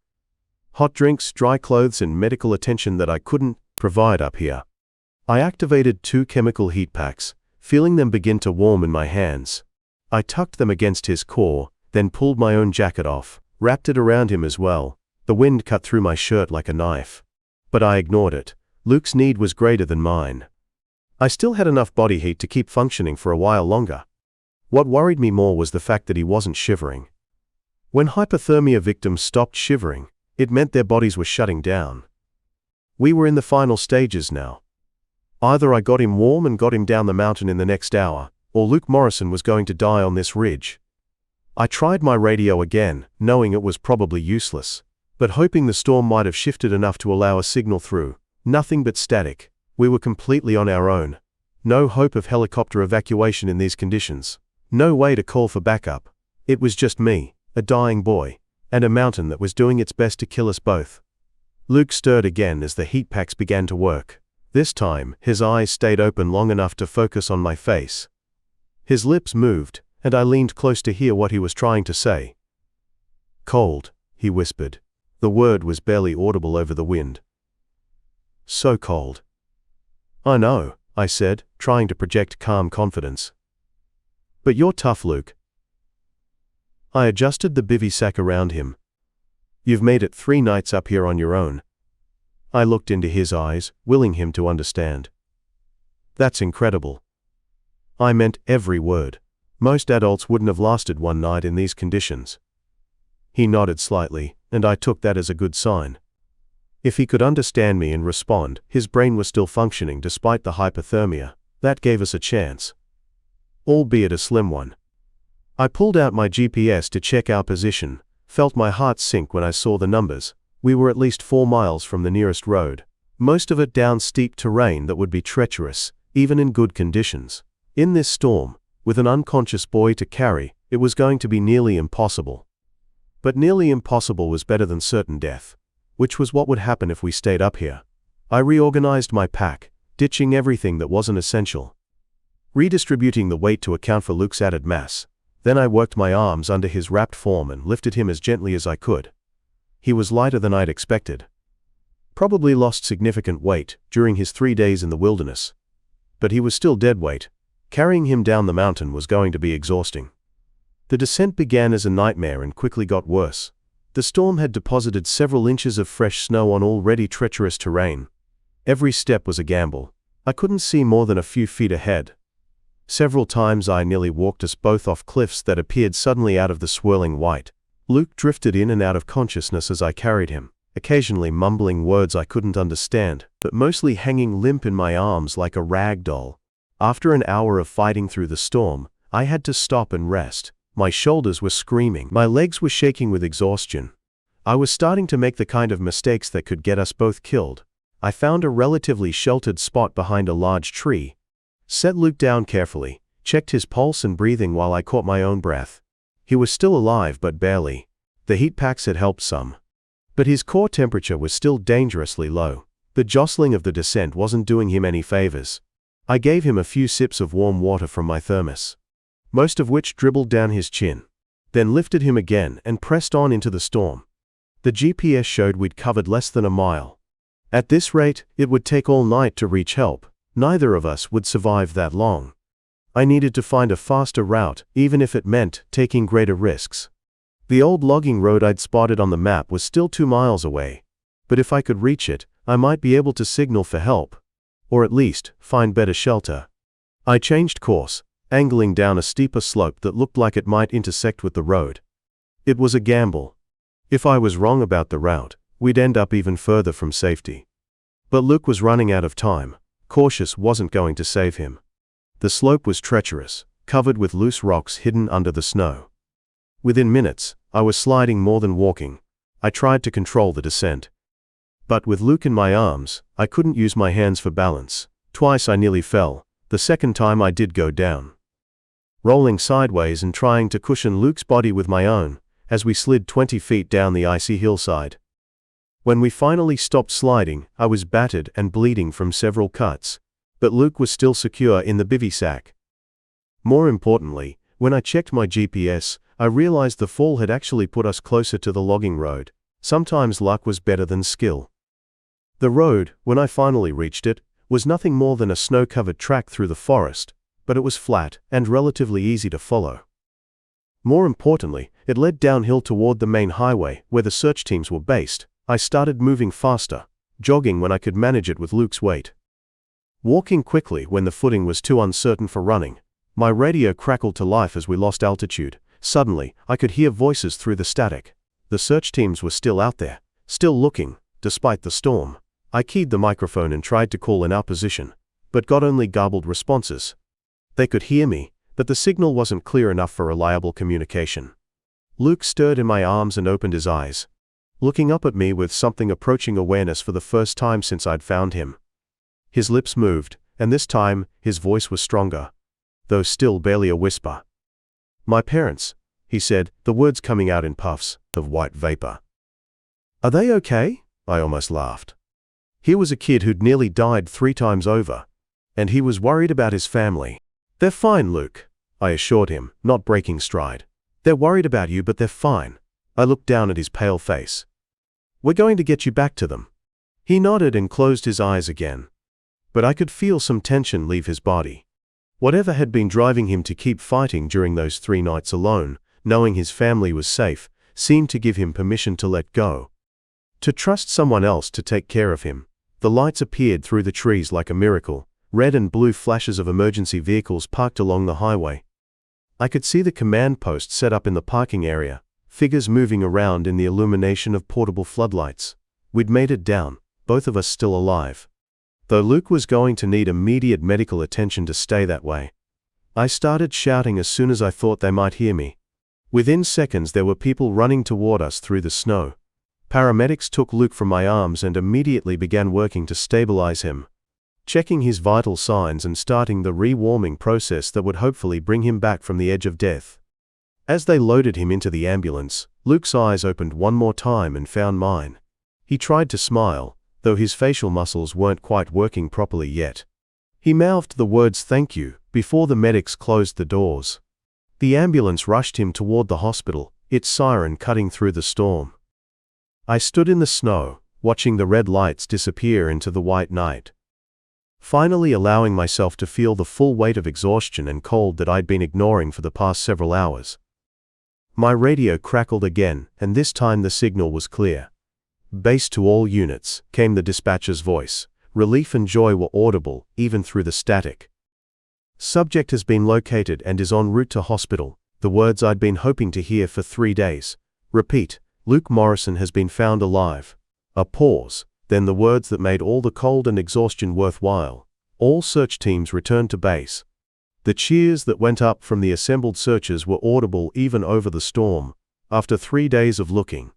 Hot drinks, dry clothes, and medical attention that I couldn't provide up here. I activated 2 chemical heat packs, feeling them begin to warm in my hands. I tucked them against his core, then pulled my own jacket off, wrapped it around him as well. The wind cut through my shirt like a knife. But I ignored it. Luke's need was greater than mine. I still had enough body heat to keep functioning for a while longer. What worried me more was the fact that he wasn't shivering. When hypothermia victims stopped shivering, it meant their bodies were shutting down. We were in the final stages now. Either I got him warm and got him down the mountain in the next hour, or Luke Morrison was going to die on this ridge. I tried my radio again, knowing it was probably useless, but hoping the storm might have shifted enough to allow a signal through. Nothing but static. We were completely on our own. No hope of helicopter evacuation in these conditions. No way to call for backup. It was just me, a dying boy, and a mountain that was doing its best to kill us both. Luke stirred again as the heat packs began to work. This time, his eyes stayed open long enough to focus on my face. His lips moved, and I leaned close to hear what he was trying to say. "Cold," he whispered. The word was barely audible over the wind. "So cold." "I know," I said, trying to project calm confidence. "But you're tough, Luke." I adjusted the bivy sack around him. "You've made it 3 nights up here on your own." I looked into his eyes, willing him to understand. "That's incredible." I meant every word. Most adults wouldn't have lasted 1 night in these conditions. He nodded slightly, and I took that as a good sign. If he could understand me and respond, his brain was still functioning despite the hypothermia. That gave us a chance. Albeit a slim one. I pulled out my GPS to check our position, felt my heart sink when I saw the numbers. We were at least 4 miles from the nearest road, most of it down steep terrain that would be treacherous, even in good conditions. In this storm, with an unconscious boy to carry, it was going to be nearly impossible. But nearly impossible was better than certain death, which was what would happen if we stayed up here. I reorganized my pack, ditching everything that wasn't essential. Redistributing the weight to account for Luke's added mass. Then I worked my arms under his wrapped form and lifted him as gently as I could. He was lighter than I'd expected. Probably lost significant weight during his 3 days in the wilderness. But he was still dead weight. Carrying him down the mountain was going to be exhausting. The descent began as a nightmare and quickly got worse. The storm had deposited several inches of fresh snow on already treacherous terrain. Every step was a gamble. I couldn't see more than a few feet ahead. Several times I nearly walked us both off cliffs that appeared suddenly out of the swirling white. Luke drifted in and out of consciousness as I carried him, occasionally mumbling words I couldn't understand, but mostly hanging limp in my arms like a rag doll. After an hour of fighting through the storm, I had to stop and rest. My shoulders were screaming, my legs were shaking with exhaustion. I was starting to make the kind of mistakes that could get us both killed. I found a relatively sheltered spot behind a large tree, set Luke down carefully, checked his pulse and breathing while I caught my own breath. He was still alive but barely. The heat packs had helped some. But his core temperature was still dangerously low. The jostling of the descent wasn't doing him any favors. I gave him a few sips of warm water from my thermos, most of which dribbled down his chin, then lifted him again and pressed on into the storm. The GPS showed we'd covered less than a mile. At this rate, it would take all night to reach help. Neither of us would survive that long. I needed to find a faster route, even if it meant taking greater risks. The old logging road I'd spotted on the map was still 2 miles away, but if I could reach it, I might be able to signal for help, or at least find better shelter. I changed course, angling down a steeper slope that looked like it might intersect with the road. It was a gamble. If I was wrong about the route, we'd end up even further from safety. But Luke was running out of time. Cautious wasn't going to save him. The slope was treacherous, covered with loose rocks hidden under the snow. Within minutes, I was sliding more than walking. I tried to control the descent. But with Luke in my arms, I couldn't use my hands for balance. Twice I nearly fell. The second time I did go down, rolling sideways and trying to cushion Luke's body with my own, as we slid 20 feet down the icy hillside. When we finally stopped sliding, I was battered and bleeding from several cuts, but Luke was still secure in the bivy sack. More importantly, when I checked my GPS, I realized the fall had actually put us closer to the logging road. Sometimes luck was better than skill. The road, when I finally reached it, was nothing more than a snow-covered track through the forest, but it was flat and relatively easy to follow. More importantly, it led downhill toward the main highway where the search teams were based. I started moving faster, jogging when I could manage it with Luke's weight, walking quickly when the footing was too uncertain for running. My radio crackled to life as we lost altitude. Suddenly, I could hear voices through the static. The search teams were still out there, still looking, despite the storm. I keyed the microphone and tried to call in our position, but got only garbled responses. They could hear me, but the signal wasn't clear enough for reliable communication. Luke stirred in my arms and opened his eyes, looking up at me with something approaching awareness for the first time since I'd found him. His lips moved, and this time, his voice was stronger, though still barely a whisper. "My parents," he said, the words coming out in puffs of white vapor. "Are they okay?" I almost laughed. Here was a kid who'd nearly died 3 times over, and he was worried about his family. "They're fine, Luke," I assured him, not breaking stride. "They're worried about you, but they're fine." I looked down at his pale face. "We're going to get you back to them." He nodded and closed his eyes again, but I could feel some tension leave his body. Whatever had been driving him to keep fighting during those 3 nights alone, knowing his family was safe, seemed to give him permission to let go, to trust someone else to take care of him. The lights appeared through the trees like a miracle, red and blue flashes of emergency vehicles parked along the highway. I could see the command post set up in the parking area, figures moving around in the illumination of portable floodlights. We'd made it down, both of us still alive, though Luke was going to need immediate medical attention to stay that way. I started shouting as soon as I thought they might hear me. Within seconds there were people running toward us through the snow. Paramedics took Luke from my arms and immediately began working to stabilize him, checking his vital signs and starting the re-warming process that would hopefully bring him back from the edge of death. As they loaded him into the ambulance, Luke's eyes opened one more time and found mine. He tried to smile, though his facial muscles weren't quite working properly yet. He mouthed the words "thank you" before the medics closed the doors. The ambulance rushed him toward the hospital, its siren cutting through the storm. I stood in the snow, watching the red lights disappear into the white night, finally allowing myself to feel the full weight of exhaustion and cold that I'd been ignoring for the past several hours. My radio crackled again, and this time the signal was clear. "Base to all units," came the dispatcher's voice. Relief and joy were audible, even through the static. "Subject has been located and is en route to hospital," the words I'd been hoping to hear for 3 days. "Repeat, Luke Morrison has been found alive." A pause, then the words that made all the cold and exhaustion worthwhile. All search teams returned to base. The cheers that went up from the assembled searchers were audible even over the storm. After 3 days of looking,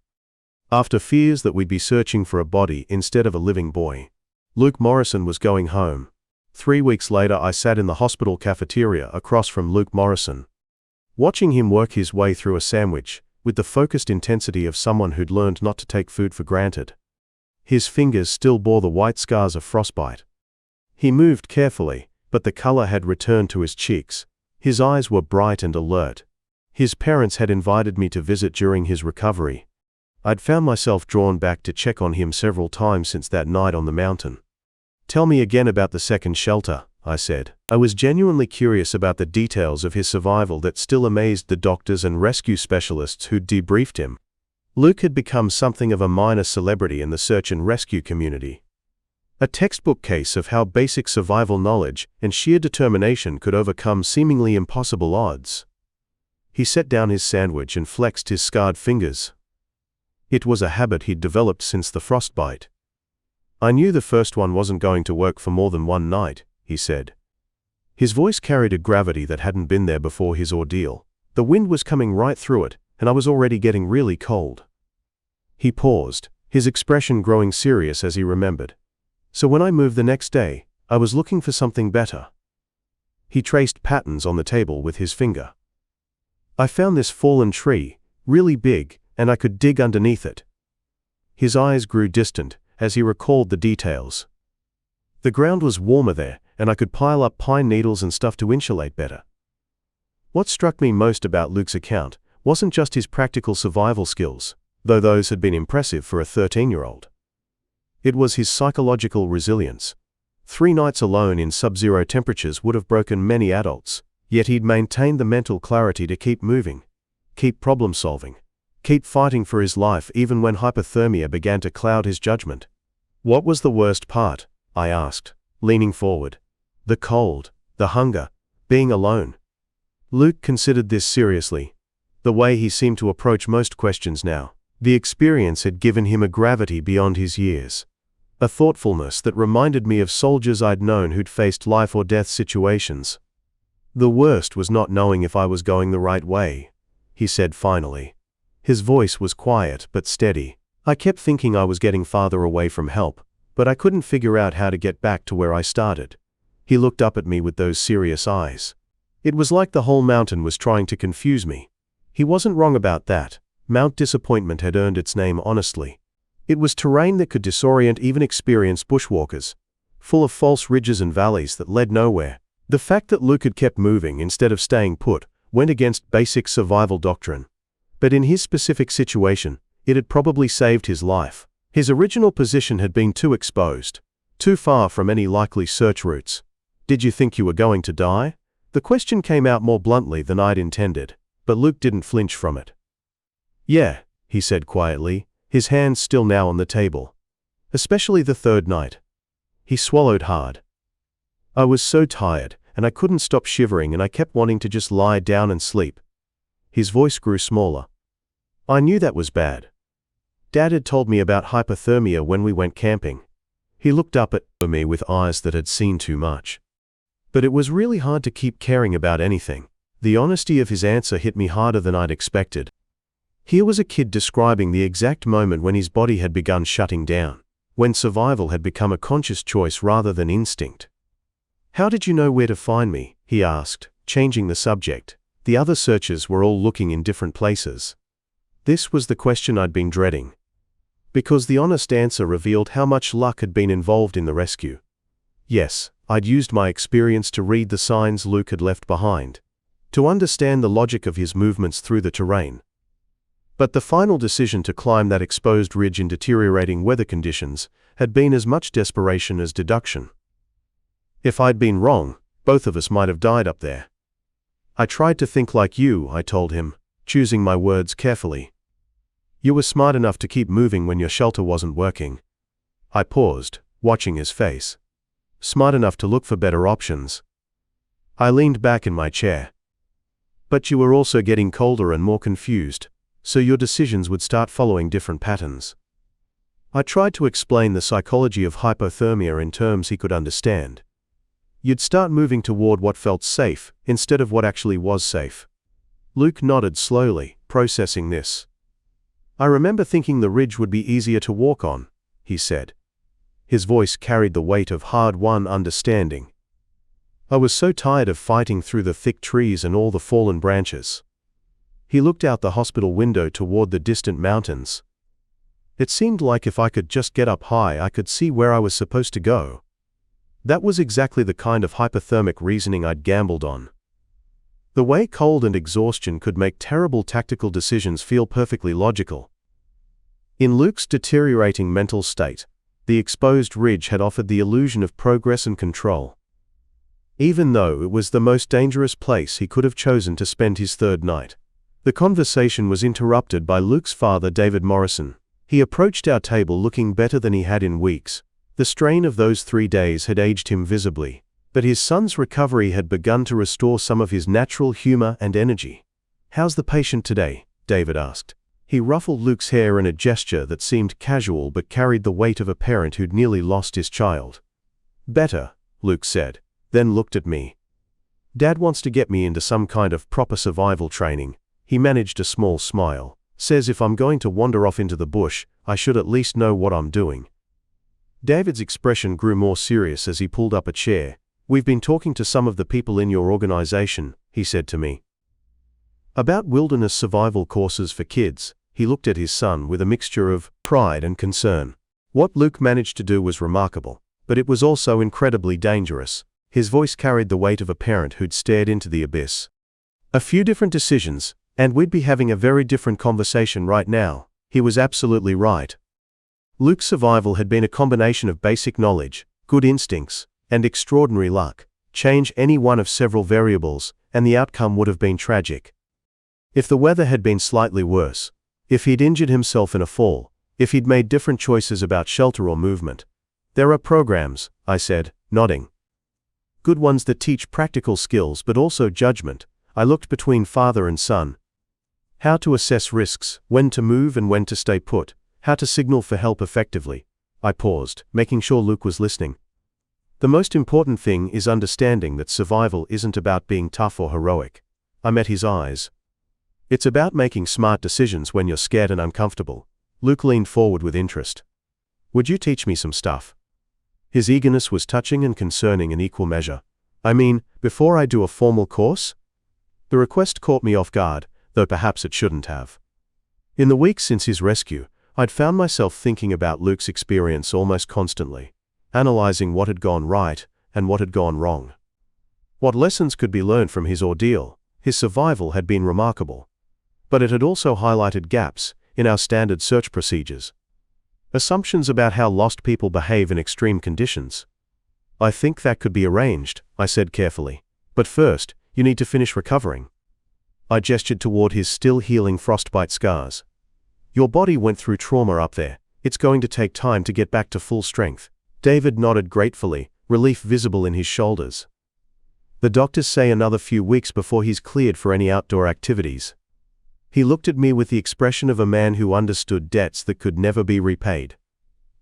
after fears that we'd be searching for a body instead of a living boy, Luke Morrison was going home. 3 weeks later I sat in the hospital cafeteria across from Luke Morrison, watching him work his way through a sandwich, with the focused intensity of someone who'd learned not to take food for granted. His fingers still bore the white scars of frostbite. He moved carefully, but the color had returned to his cheeks. His eyes were bright and alert. His parents had invited me to visit during his recovery. I'd found myself drawn back to check on him several times since that night on the mountain. "Tell me again about the second shelter," I said. I was genuinely curious about the details of his survival that still amazed the doctors and rescue specialists who'd debriefed him. Luke had become something of a minor celebrity in the search and rescue community. A textbook case of how basic survival knowledge and sheer determination could overcome seemingly impossible odds. He set down his sandwich and flexed his scarred fingers. It was a habit he'd developed since the frostbite. "I knew the first one wasn't going to work for more than 1 night," he said. His voice carried a gravity that hadn't been there before his ordeal. The wind was coming right through it, and I was already getting really cold. He paused, his expression growing serious as he remembered. So when I moved the next day, I was looking for something better. He traced patterns on the table with his finger. I found this fallen tree, really big, and I could dig underneath it. His eyes grew distant as he recalled the details. The ground was warmer there, and I could pile up pine needles and stuff to insulate better. What struck me most about Luke's account wasn't just his practical survival skills, though those had been impressive for a 13-year-old. It was his psychological resilience. 3 nights alone in sub-zero temperatures would have broken many adults, yet he'd maintained the mental clarity to keep moving, keep problem-solving, keep fighting for his life even when hypothermia began to cloud his judgment. What was the worst part? I asked, leaning forward. The cold, the hunger, being alone. Luke considered this seriously, the way he seemed to approach most questions now. The experience had given him a gravity beyond his years, a thoughtfulness that reminded me of soldiers I'd known who'd faced life or death situations. The worst was not knowing if I was going the right way, he said finally. His voice was quiet but steady. I kept thinking I was getting farther away from help, but I couldn't figure out how to get back to where I started. He looked up at me with those serious eyes. It was like the whole mountain was trying to confuse me. He wasn't wrong about that. Mount Disappointment had earned its name honestly. It was terrain that could disorient even experienced bushwalkers, full of false ridges and valleys that led nowhere. The fact that Luke had kept moving instead of staying put went against basic survival doctrine. But in his specific situation, it had probably saved his life. His original position had been too exposed, too far from any likely search routes. Did you think you were going to die? The question came out more bluntly than I'd intended, but Luke didn't flinch from it. Yeah, he said quietly, his hands still now on the table. Especially the 3rd night. He swallowed hard. I was so tired, and I couldn't stop shivering, and I kept wanting to just lie down and sleep. His voice grew smaller. I knew that was bad. Dad had told me about hypothermia when we went camping. He looked up at me with eyes that had seen too much. But it was really hard to keep caring about anything. The honesty of his answer hit me harder than I'd expected. Here was a kid describing the exact moment when his body had begun shutting down, when survival had become a conscious choice rather than instinct. How did you know where to find me? He asked, changing the subject. The other searchers were all looking in different places. This was the question I'd been dreading. Because the honest answer revealed how much luck had been involved in the rescue. Yes, I'd used my experience to read the signs Luke had left behind, to understand the logic of his movements through the terrain. But the final decision to climb that exposed ridge in deteriorating weather conditions had been as much desperation as deduction. If I'd been wrong, both of us might have died up there. I tried to think like you, I told him, choosing my words carefully. You were smart enough to keep moving when your shelter wasn't working. I paused, watching his face. Smart enough to look for better options. I leaned back in my chair. But you were also getting colder and more confused, so your decisions would start following different patterns. I tried to explain the psychology of hypothermia in terms he could understand. You'd start moving toward what felt safe instead of what actually was safe. Luke nodded slowly, processing this. I remember thinking the ridge would be easier to walk on, he said. His voice carried the weight of hard-won understanding. I was so tired of fighting through the thick trees and all the fallen branches. He looked out the hospital window toward the distant mountains. It seemed like if I could just get up high, I could see where I was supposed to go. That was exactly the kind of hypothermic reasoning I'd gambled on. The way cold and exhaustion could make terrible tactical decisions feel perfectly logical. In Luke's deteriorating mental state, the exposed ridge had offered the illusion of progress and control. Even though it was the most dangerous place he could have chosen to spend his 3rd night. The conversation was interrupted by Luke's father, David Morrison. He approached our table looking better than he had in weeks. The strain of those 3 days had aged him visibly, but his son's recovery had begun to restore some of his natural humor and energy. How's the patient today? David asked. He ruffled Luke's hair in a gesture that seemed casual but carried the weight of a parent who'd nearly lost his child. Better, Luke said, then looked at me. Dad wants to get me into some kind of proper survival training. He managed a small smile. Says if I'm going to wander off into the bush, I should at least know what I'm doing. David's expression grew more serious as he pulled up a chair. We've been talking to some of the people in your organization, he said to me. About wilderness survival courses for kids. He looked at his son with a mixture of pride and concern. What Luke managed to do was remarkable, but it was also incredibly dangerous. His voice carried the weight of a parent who'd stared into the abyss. A few different decisions, and we'd be having a very different conversation right now. He was absolutely right. Luke's survival had been a combination of basic knowledge, good instincts, and extraordinary luck. Change any one of several variables, and the outcome would have been tragic. If the weather had been slightly worse, if he'd injured himself in a fall, if he'd made different choices about shelter or movement. There are programs, I said, nodding. Good ones that teach practical skills but also judgment. I looked between father and son. How to assess risks, when to move and when to stay put, how to signal for help effectively. I paused, making sure Luke was listening. The most important thing is understanding that survival isn't about being tough or heroic. I met his eyes. It's about making smart decisions when you're scared and uncomfortable. Luke leaned forward with interest. Would you teach me some stuff? His eagerness was touching and concerning in equal measure. I mean, before I do a formal course? The request caught me off guard, though perhaps it shouldn't have. In the weeks since his rescue, I'd found myself thinking about Luke's experience almost constantly, analyzing what had gone right and what had gone wrong. What lessons could be learned from his ordeal? His survival had been remarkable. But it had also highlighted gaps in our standard search procedures. Assumptions about how lost people behave in extreme conditions. I think that could be arranged, I said carefully. But first, you need to finish recovering. I gestured toward his still healing frostbite scars. Your body went through trauma up there. It's going to take time to get back to full strength. David nodded gratefully, relief visible in his shoulders. The doctors say another few weeks before he's cleared for any outdoor activities. He looked at me with the expression of a man who understood debts that could never be repaid.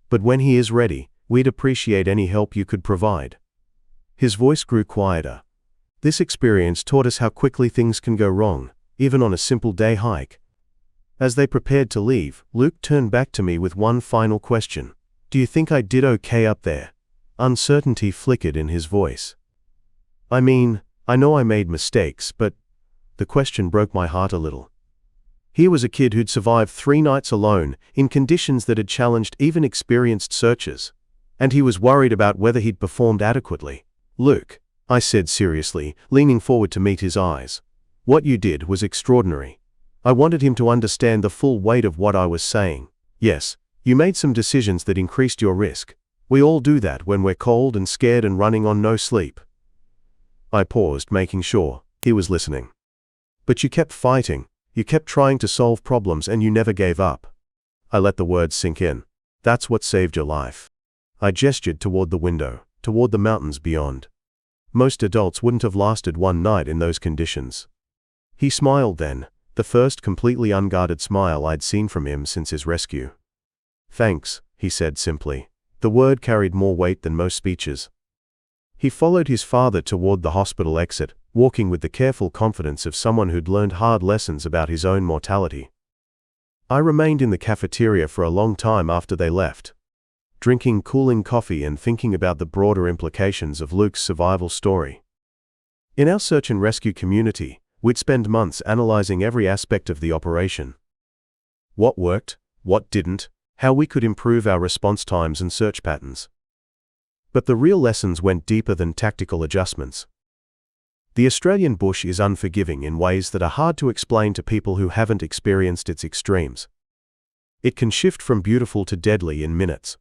But when he is ready, we'd appreciate any help you could provide. His voice grew quieter. This experience taught us how quickly things can go wrong, even on a simple day hike. As they prepared to leave, Luke turned back to me with one final question. Do you think I did okay up there? Uncertainty flickered in his voice. I mean, I know I made mistakes, but the question broke my heart a little. Here was a kid who'd survived 3 nights alone, in conditions that had challenged even experienced searchers. And he was worried about whether he'd performed adequately. Luke, I said seriously, leaning forward to meet his eyes. What you did was extraordinary. I wanted him to understand the full weight of what I was saying. Yes, you made some decisions that increased your risk. We all do that when we're cold and scared and running on no sleep. I paused, making sure he was listening. But you kept fighting. You kept trying to solve problems and you never gave up. I let the words sink in. That's what saved your life. I gestured toward the window, toward the mountains beyond. Most adults wouldn't have lasted 1 night in those conditions. He smiled then, the first completely unguarded smile I'd seen from him since his rescue. Thanks, he said simply. The word carried more weight than most speeches. He followed his father toward the hospital exit, walking with the careful confidence of someone who'd learned hard lessons about his own mortality. I remained in the cafeteria for a long time after they left, drinking cooling coffee and thinking about the broader implications of Luke's survival story. In our search and rescue community, we'd spend months analyzing every aspect of the operation. What worked, what didn't, how we could improve our response times and search patterns. But the real lessons went deeper than tactical adjustments. The Australian bush is unforgiving in ways that are hard to explain to people who haven't experienced its extremes. It can shift from beautiful to deadly in minutes.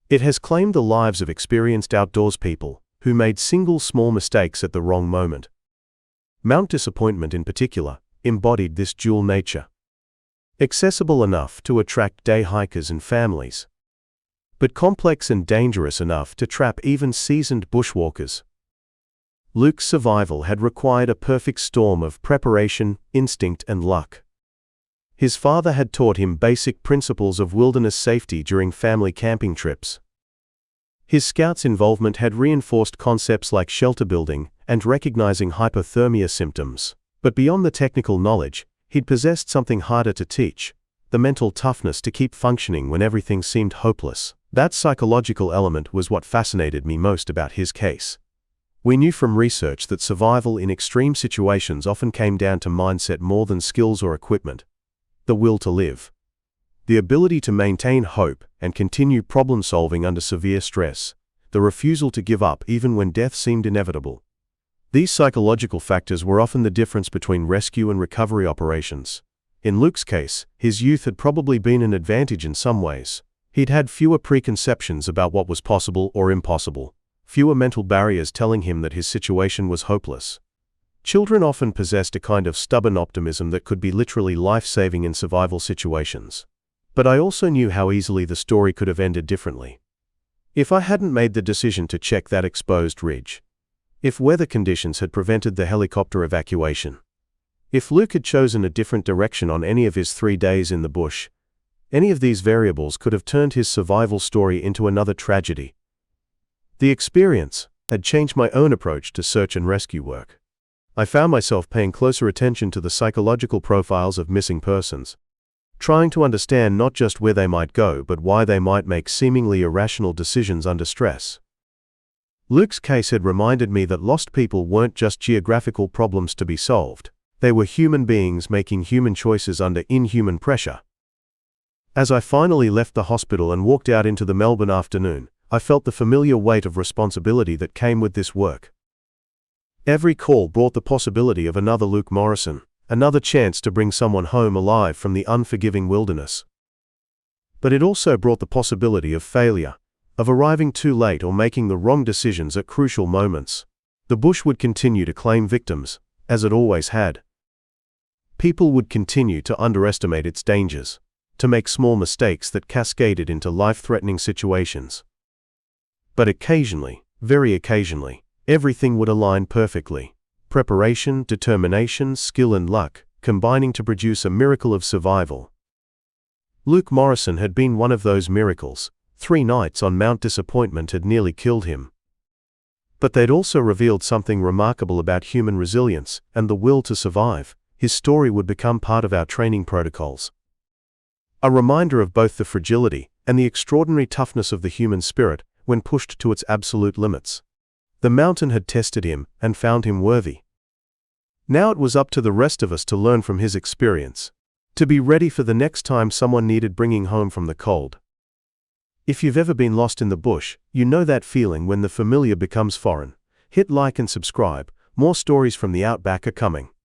It has claimed the lives of experienced outdoors people who made single small mistakes at the wrong moment. Mount Disappointment in particular embodied this dual nature. Accessible enough to attract day hikers and families, but complex and dangerous enough to trap even seasoned bushwalkers. Luke's survival had required a perfect storm of preparation, instinct, and luck. His father had taught him basic principles of wilderness safety during family camping trips. His scouts' involvement had reinforced concepts like shelter building and recognizing hypothermia symptoms. But beyond the technical knowledge, he'd possessed something harder to teach: the mental toughness to keep functioning when everything seemed hopeless. That psychological element was what fascinated me most about his case. We knew from research that survival in extreme situations often came down to mindset more than skills or equipment. The will to live. The ability to maintain hope and continue problem-solving under severe stress. The refusal to give up even when death seemed inevitable. These psychological factors were often the difference between rescue and recovery operations. In Luke's case, his youth had probably been an advantage in some ways. He'd had fewer preconceptions about what was possible or impossible, fewer mental barriers telling him that his situation was hopeless. Children often possessed a kind of stubborn optimism that could be literally life-saving in survival situations. But I also knew how easily the story could have ended differently. If I hadn't made the decision to check that exposed ridge. If weather conditions had prevented the helicopter evacuation. If Luke had chosen a different direction on any of his 3 days in the bush, any of these variables could have turned his survival story into another tragedy. The experience had changed my own approach to search and rescue work. I found myself paying closer attention to the psychological profiles of missing persons, trying to understand not just where they might go but why they might make seemingly irrational decisions under stress. Luke's case had reminded me that lost people weren't just geographical problems to be solved. They were human beings making human choices under inhuman pressure. As I finally left the hospital and walked out into the Melbourne afternoon, I felt the familiar weight of responsibility that came with this work. Every call brought the possibility of another Luke Morrison, another chance to bring someone home alive from the unforgiving wilderness. But it also brought the possibility of failure, of arriving too late or making the wrong decisions at crucial moments. The bush would continue to claim victims, as it always had. People would continue to underestimate its dangers, to make small mistakes that cascaded into life-threatening situations. But occasionally, very occasionally, everything would align perfectly. Preparation, determination, skill and luck, combining to produce a miracle of survival. Luke Morrison had been one of those miracles. 3 nights on Mount Disappointment had nearly killed him. But they'd also revealed something remarkable about human resilience and the will to survive. His story would become part of our training protocols. A reminder of both the fragility and the extraordinary toughness of the human spirit when pushed to its absolute limits. The mountain had tested him and found him worthy. Now it was up to the rest of us to learn from his experience, to be ready for the next time someone needed bringing home from the cold. If you've ever been lost in the bush, you know that feeling when the familiar becomes foreign. Hit like and subscribe. More stories from the outback are coming.